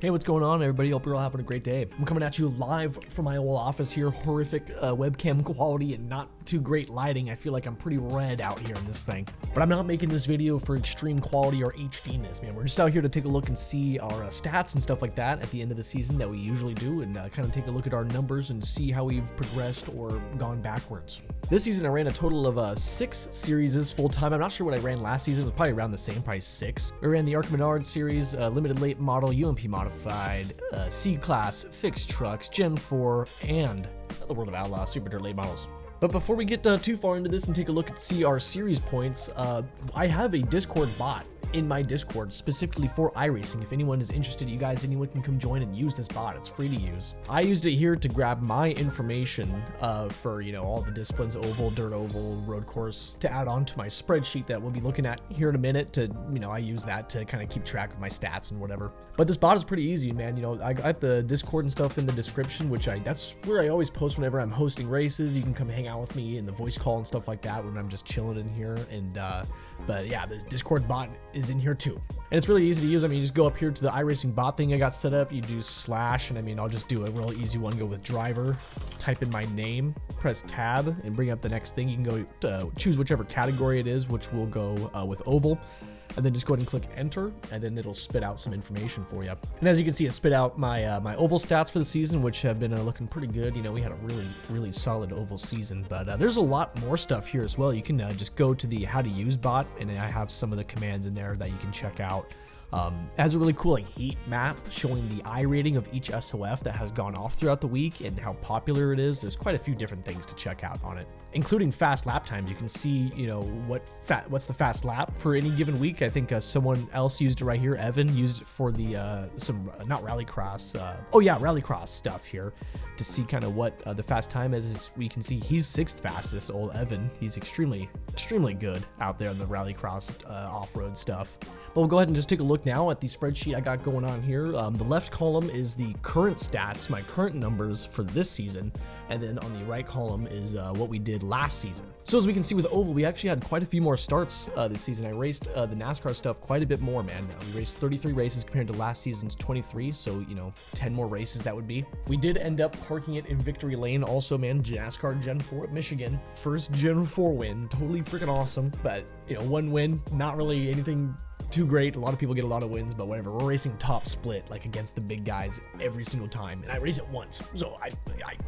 Hey, what's going on, everybody? Hope you're all having a great day. I'm coming at you live from my old office here. Horrific webcam quality and not too great lighting. I feel like I'm pretty red out here in this thing. But I'm not making this video for extreme quality or HDness, man. We're just out here to take a look and see our stats and stuff like that at the end of the season that we usually do, and kind of take a look at our numbers and see how we've progressed or gone backwards. This season I ran a total of 6 series full-time. I'm not sure what I ran last season. It was probably around the same, probably 6. We ran the ARCA series, limited late model, UMP modified, C-Class, fixed trucks, Gen 4, and the World of Outlaw Super Dirt late models. But before we get too far into this and take a look at see our series points, I have a Discord bot in my Discord specifically for iRacing. If anyone is interested, anyone can come join and use this bot. It's free to use. I used it here to grab my information for, all the disciplines, oval, dirt oval, road course, to add on to my spreadsheet that we'll be looking at here in a minute to, I use that to kind of keep track of my stats and whatever. But this bot is pretty easy, man. I got the Discord and stuff in the description, that's where I always post whenever I'm hosting races. You can come hang out with me in the voice call and stuff like that when I'm just chilling in here. And but yeah, the Discord bot is in here too. And it's really easy to use. You just go up here to the iRacing bot thing I got set up. You do slash, and I'll just do a real easy one. Go with driver, type in my name, press tab, and bring up the next thing. You can go choose whichever category it is, which will go with oval. And then just go ahead and click enter, and then it'll spit out some information for you. And as you can see, it spit out my my oval stats for the season, which have been looking pretty good. We had a really solid oval season, but there's a lot more stuff here as well. You can just go to the how to use bot, and I have some of the commands in there that you can check out. It has a really cool heat map showing the iRating of each SOF that has gone off throughout the week and how popular it is. There's quite a few different things to check out on it, including fast lap times. You can see, what's the fast lap for any given week. I think someone else used it right here. Evan used it for the not rallycross. Rallycross stuff here to see kind of what the fast time is. We can see he's 6th fastest. Old Evan. He's extremely good out there in the rallycross off-road stuff. But we'll go ahead and just take a look now at the spreadsheet I got going on here. The left column is the current stats, my current numbers for this season, and then on the right column is what we did last season. So as we can see with oval, we actually had quite a few more starts this season. I raced the NASCAR stuff quite a bit more, man. We raced 33 races compared to last season's 23, so 10 more races that would be. We did end up parking it in victory lane also, man. NASCAR Gen 4 at Michigan, first Gen 4 win, totally freaking awesome. But one win, not really anything too great. A lot of people get a lot of wins, but whatever. We're racing top split, like against the big guys every single time, and I race it once, so I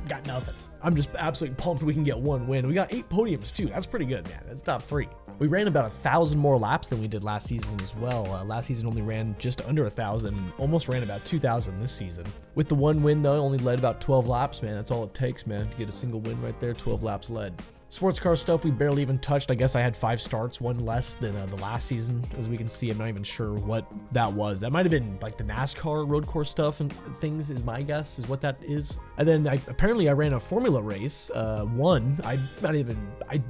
got nothing. I'm just absolutely pumped we can get 1 win. We got 8 podiums too. That's pretty good, man. That's top 3. We ran about 1,000 more laps than we did last season as well. Last season only ran just under 1,000, almost ran about 2,000 this season. With the 1 win though, only led about 12 laps, man. That's all it takes, man, to get a single win right there. 12 laps led. Sports car stuff we barely even touched. I guess I had 5 starts, 1 less than the last season. As we can see, I'm not even sure what that was. That might have been like the NASCAR road course stuff and things, is my guess, is what that is. And then apparently I ran a Formula race, won. I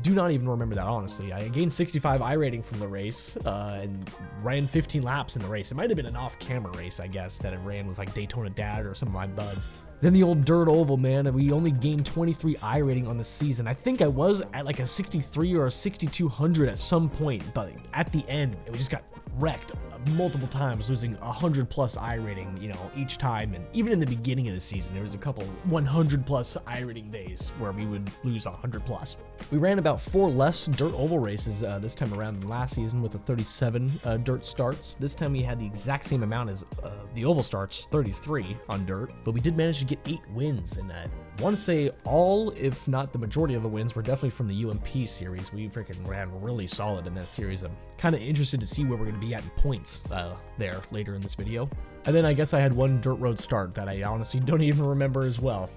do not even remember that, honestly. I gained 65 iRating from the race and ran 15 laps in the race. It might have been an off-camera race, I guess, that I ran with like Daytona Dad or some of my buds. Then the old dirt oval, man, we only gained 23 iRating on the season. I think I was at like a 63 or a 6200 at some point, but at the end, we just got wrecked multiple times, losing 100 plus iRating, each time. And even in the beginning of the season, there was a couple 100 plus iRating days where we would lose 100 plus. We ran about 4 less dirt oval races this time around than last season with the 37 dirt starts. This time we had the exact same amount as the oval starts, 33 on dirt, but we did manage to get 8 wins, and I want to say all, if not the majority of the wins, were definitely from the UMP series. We freaking ran really solid in that series. I'm kind of interested to see where we're going to be at in points there later in this video. And then I guess I had 1 dirt road start that I honestly don't even remember as well.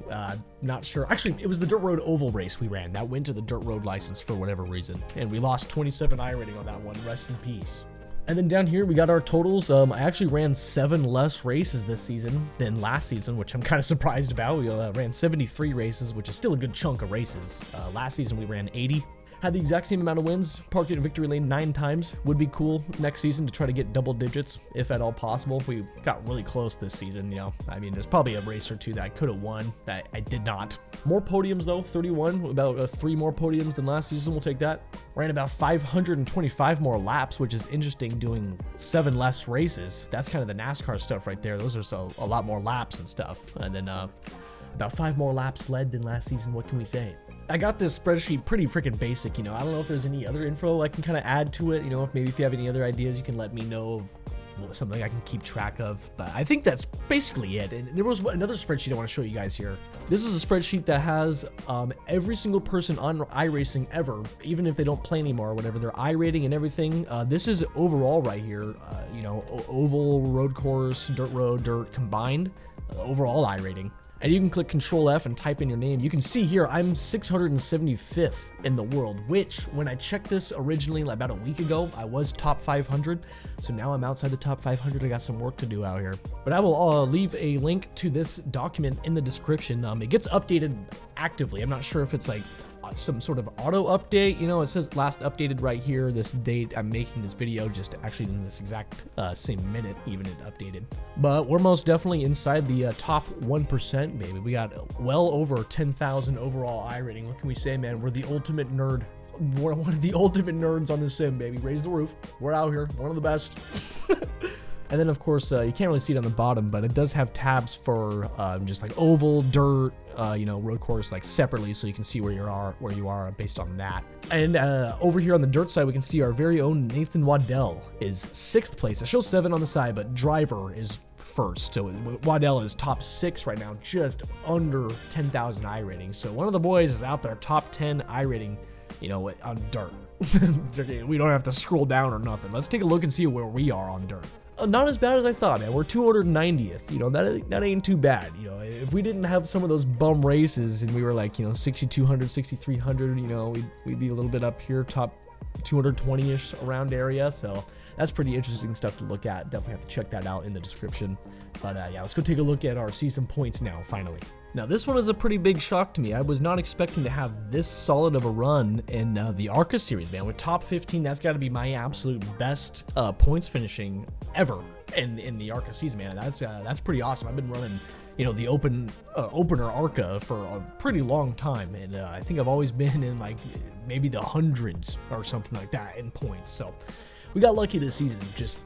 Not sure. Actually, it was the dirt road oval race we ran. That went to the dirt road license for whatever reason. And we lost 27 iRating on that one. Rest in peace. And then down here, we got our totals. I actually ran 7 less races this season than last season, which I'm kind of surprised about. We ran 73 races, which is still a good chunk of races. Last season, we ran 80. Had the exact same amount of wins, parked it in victory lane 9 times. Would be cool next season to try to get double digits, if at all possible. We got really close this season, you know. I mean, there's probably a race or two that I could have won that I did not. More podiums though, 31, about 3 more podiums than last season. We'll take that. Ran about 525 more laps, which is interesting, doing 7 less races. That's kind of the NASCAR stuff right there. Those are a lot more laps and stuff. And then about 5 more laps led than last season. What can we say? I got this spreadsheet pretty freaking basic, you know. I don't know if there's any other info I can kind of add to it, you know. If you have any other ideas, you can let me know of something I can keep track of. But I think that's basically it. And there was another spreadsheet I want to show you guys here. This is a spreadsheet that has every single person on iRacing ever, even if they don't play anymore or whatever, their iRating and everything. This is overall right here, you know, oval, road course, dirt road, dirt combined, overall iRating. And you can click Control F and type in your name. You can see here, I'm 675th in the world, which when I checked this originally about a week ago, I was top 500. So now I'm outside the top 500. I got some work to do out here. But I will leave a link to this document in the description. It gets updated actively. I'm not sure if it's like some sort of auto update, you know. It says last updated right here, this date I'm making this video, just actually in this exact same minute even it updated. But we're most definitely inside the top 1%, baby. We got well over 10,000 overall iRating. What can we say, man? We're the ultimate nerd. We're one of the ultimate nerds on the sim, baby. Raise the roof. We're out here, one of the best. And then, of course, you can't really see it on the bottom, but it does have tabs for just like oval, dirt, you know, road course, like separately, so you can see where you are based on that. And over here on the dirt side, we can see our very own Nathan Waddell is 6th place. It shows 7 on the side, but driver is first. So Waddell is top 6 right now, just under 10,000 iRating. So one of the boys is out there, top 10 iRating, you know, on dirt. We don't have to scroll down or nothing. Let's take a look and see where we are on dirt. Not as bad as I thought, man. We're 290th. You know, that ain't too bad. You know, if we didn't have some of those bum races and we were like, you know, 6,200, 6,300, you know, we'd be a little bit up here, top 220-ish around area. So that's pretty interesting stuff to look at. Definitely have to check that out in the description. But yeah, let's go take a look at our season points now, finally. Now, this one is a pretty big shock to me. I was not expecting to have this solid of a run in the ARCA series, man. With top 15, that's got to be my absolute best points finishing ever in the ARCA season, man. That's pretty awesome. I've been running, you know, the opener ARCA for a pretty long time, and I think I've always been in like maybe the hundreds or something like that in points. So we got lucky this season. Just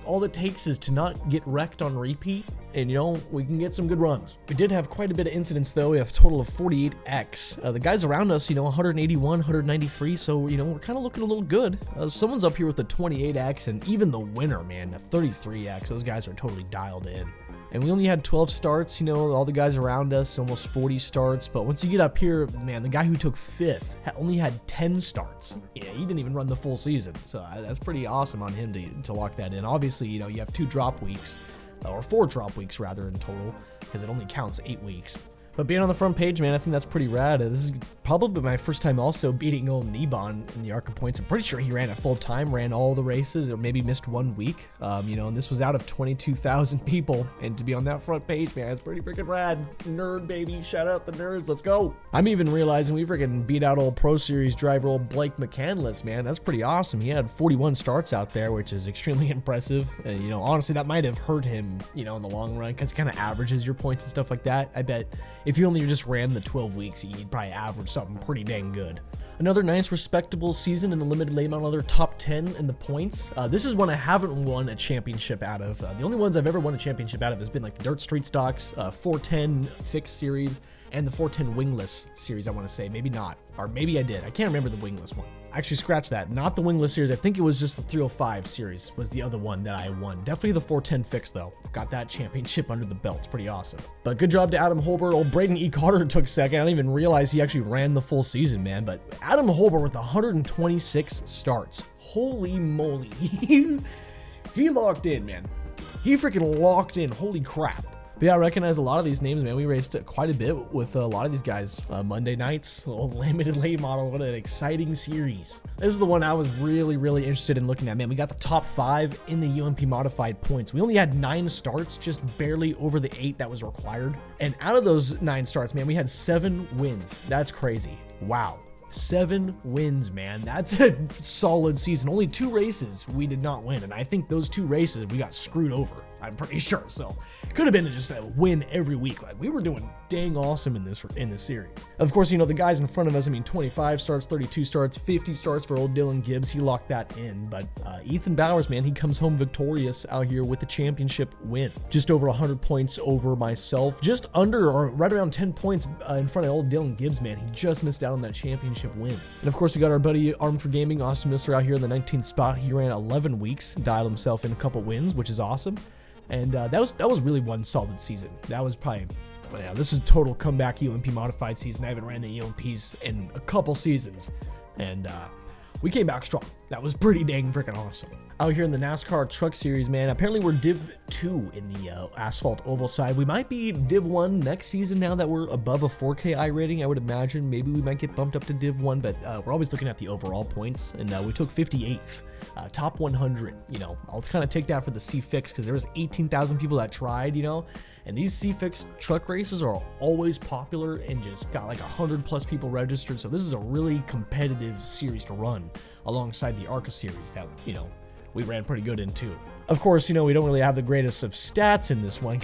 all it takes is to not get wrecked on repeat, and you know, we can get some good runs. We did have quite a bit of incidents though. We have a total of 48x. The guys around us, you know, 181, 193, so you know, we're kind of looking a little good. Someone's up here with a 28x, and even the winner, man, a 33x. Those guys are totally dialed in. And we only had 12 starts, you know, all the guys around us, almost 40 starts. But once you get up here, man, the guy who took 5th only had 10 starts. Yeah, he didn't even run the full season. So that's pretty awesome on him to lock that in. Obviously, you know, you have 2 drop weeks, or 4 drop weeks rather in total, because it only counts 8 weeks. But being on the front page, man, I think that's pretty rad. This is probably my first time also beating old Nebon in the ARCA Points. I'm pretty sure he ran it full time, ran all the races, or maybe missed 1 week. You know, and this was out of 22,000 people. And to be on that front page, man, it's pretty freaking rad. Nerd, baby. Shout out the nerds. Let's go. I'm even realizing we freaking beat out old Pro Series driver old Blake McCandless, man. That's pretty awesome. He had 41 starts out there, which is extremely impressive. And, you know, honestly, that might have hurt him, you know, in the long run, because it kind of averages your points and stuff like that. I bet if you only just ran the 12 weeks, you'd probably average something pretty dang good. Another nice, respectable season in the limited late model, another top 10 in the points. This is one I haven't won a championship out of. The only ones I've ever won a championship out of has been like the Dirt Street Stocks, 410 Fixed Series, and the 410 Wingless Series, I want to say. Maybe not. Or maybe I did. I can't remember the Wingless one. Actually, scratch that. Not the Wingless Series. I think it was just the 305 Series was the other one that I won. Definitely the 410 Fixed, though. Got that championship under the belt. It's pretty awesome. But good job to Adam Holbert. Old Braden E. Carter took second. I didn't even realize he actually ran the full season, man. But Adam Holbert with 126 starts. Holy moly. He locked in, man. He freaking locked in. Holy crap. But yeah, I recognize a lot of these names, man. We raced quite a bit with a lot of these guys. Monday nights, limited late model. What an exciting series. This is the one I was really, really interested in looking at, man. We got the top 5 in the UMP modified points. We only had 9 starts, just barely over the 8 that was required. And out of those 9 starts, man, we had 7 wins. That's crazy. Wow. 7 wins, man. That's a solid season. Only 2 races we did not win, and I think those 2 races we got screwed over, I'm pretty sure. So it could have been just a win every week. Like, we were doing dang awesome in this series. Of course, you know, the guys in front of us, I mean, 25 starts, 32 starts, 50 starts for old Dylan Gibbs. He locked that in. But Ethan Bowers, man, he comes home victorious out here with the championship win. Just over 100 points over myself. Just under, or right around 10 points in front of old Dylan Gibbs, man. He just missed out on that championship win. And of course, we got our buddy Armed for Gaming, Austin Missler, out here in the 19th spot. He ran 11 weeks, dialed himself in a couple wins, which is awesome. And that was really one solid season. That was probably, well, yeah, this is total comeback UMP modified season. I haven't ran the UMPs in a couple seasons, and we came back strong. That was pretty dang freaking awesome. Out here in the NASCAR Truck Series, man, apparently we're Div 2 in the asphalt oval side. We might be Div 1 next season now that we're above a 4K iRating, I would imagine. Maybe we might get bumped up to Div 1, but we're always looking at the overall points, and we took 58th. Top 100, you know, I'll kind of take that for the C-Fix because there was 18,000 people that tried, you know, and these C-Fix truck races are always popular and just got like 100+ people registered. So this is a really competitive series to run alongside the ARCA series that, you know, we ran pretty good in too. Of course, you know, we don't really have the greatest of stats in this one.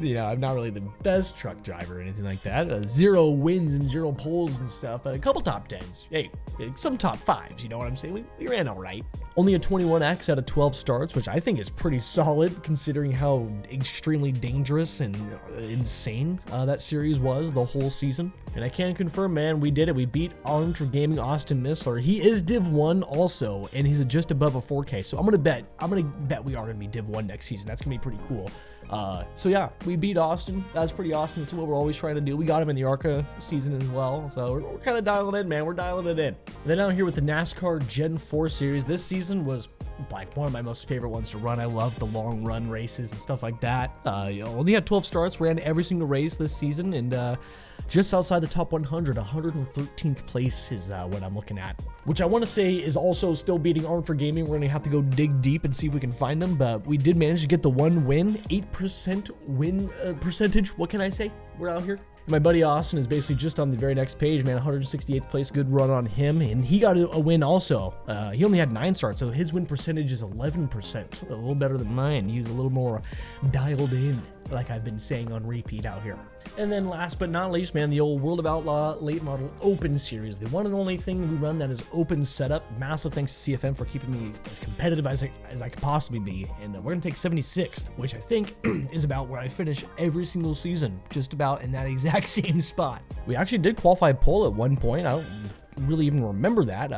You know, I'm not really the best truck driver or anything like that. 0 wins and 0 poles and stuff, but a couple top 10s. Hey, some top 5s, you know what I'm saying? We ran all right. Only a 21x out of 12 starts, which I think is pretty solid considering how extremely dangerous and insane that series was the whole season. And I can confirm, man, we did it. We beat Armed for Gaming Austin Missler. He is Div 1 also, and he's just above a 4K. So I'm gonna bet we are gonna be Div 1 next season. That's gonna be pretty cool. So yeah, we beat Austin. That's pretty awesome. That's what we're always trying to do. We got him in the ARCA season as well. So we're kind of dialing it in, man. We're dialing it in. And then out here with the NASCAR Gen 4 series, this season was like one of my most favorite ones to run. I love the long run races and stuff like that. You know, only had 12 starts, ran every single race this season, and just outside the top 100, 113th place is what I'm looking at, which I want to say is also still beating Armed for Gaming. We're going to have to go dig deep and see if we can find them, but we did manage to get the 1 win, 8% win percentage. What can I say? We're out here. And my buddy Austin is basically just on the very next page, man. 168th place, good run on him, and he got a win also. He only had 9 starts, so his win percentage is 11%, a little better than mine. He was a little more dialed in, like I've been saying on repeat out here. And then last but not least, man, the old World of Outlaw Late Model Open Series, the one and only thing we run that is open setup. Massive thanks to CFM for keeping me as competitive as I could possibly be. And we're going to take 76th, which I think is about where I finish every single season, just about in that exact same spot. We actually did qualify pole at one point. I don't really even remember that.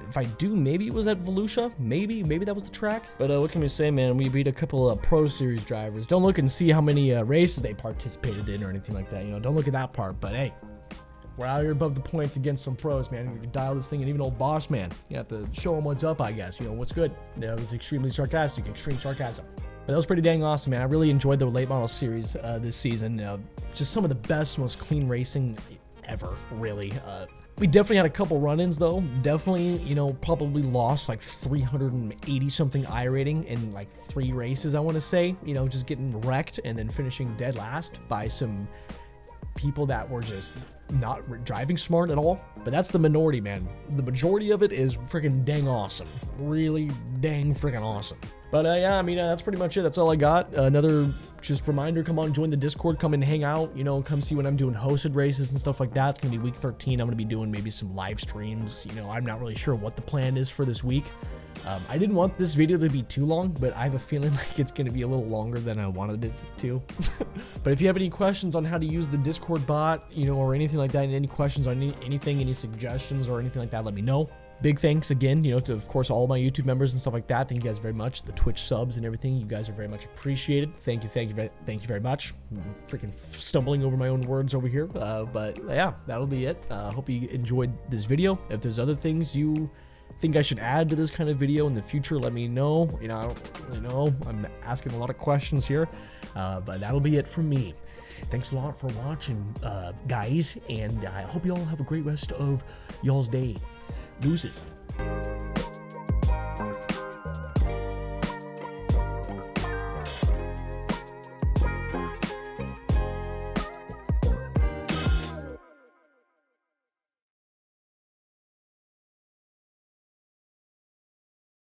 If I do, maybe it was at Volusia. Maybe that was the track. But what can we say, man? We beat a couple of Pro Series drivers. Don't look and see how many races they participated in or anything like that. You know, don't look at that part. But hey, we're out here above the points against some pros, man. We can dial this thing, and even old Boss Man, you have to show him what's up, I guess. You know, what's good. That was extremely sarcastic, extreme sarcasm. But that was pretty dang awesome, man. I really enjoyed the late model series this season. Just some of the best, most clean racing ever, really. We definitely had a couple run-ins though. Definitely, you know, probably lost like 380 something iRating in like 3 races, I want to say. You know, just getting wrecked and then finishing dead last by some people that were just not driving smart at all. But that's the minority, man. The majority of it is freaking dang awesome. Really dang freaking awesome. But yeah, I mean, that's pretty much it. That's all I got. Another just reminder, come on, join the Discord, come and hang out, you know, come see when I'm doing hosted races and stuff like that. It's gonna be week 13. I'm gonna be doing maybe some live streams. You know, I'm not really sure what the plan is for this week. I didn't want this video to be too long, but I have a feeling like it's going to be a little longer than I wanted it to. But if you have any questions on how to use the Discord bot, you know, or anything like that, and any questions on anything, any suggestions or anything like that, let me know. Big thanks again, you know, to, of course, all my YouTube members and stuff like that. Thank you guys very much. The Twitch subs and everything, you guys are very much appreciated. Thank you very much. I'm freaking stumbling over my own words over here. But yeah, that'll be it. Hope you enjoyed this video. If there's other things you think I should add to this kind of video in the future, let me know. You know, I don't really know. I'm asking a lot of questions here, but that'll be it from me. Thanks a lot for watching, guys, and I hope you all have a great rest of y'all's day. Deuces.